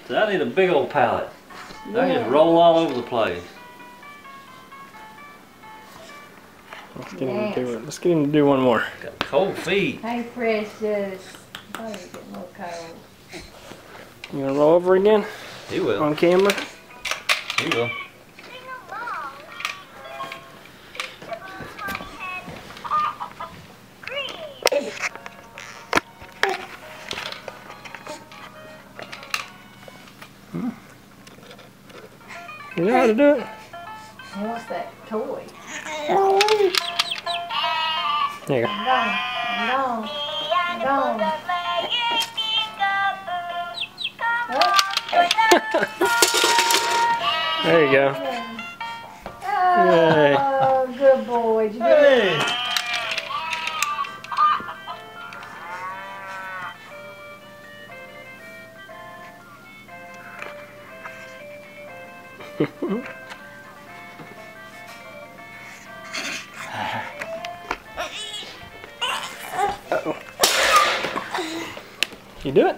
So I need a big old pallet. I just roll all over the place. Let's get him to do it. Let's get him to do one more. Got cold feet. Hey, Precious. Oh, you're getting a little cold. You gonna roll over again? He will. On camera? He will. You know how to do it? He wants that toy. There you go. Go. Go. There you go. Yay. Oh, good boy. Did you get it? Hey! You do it?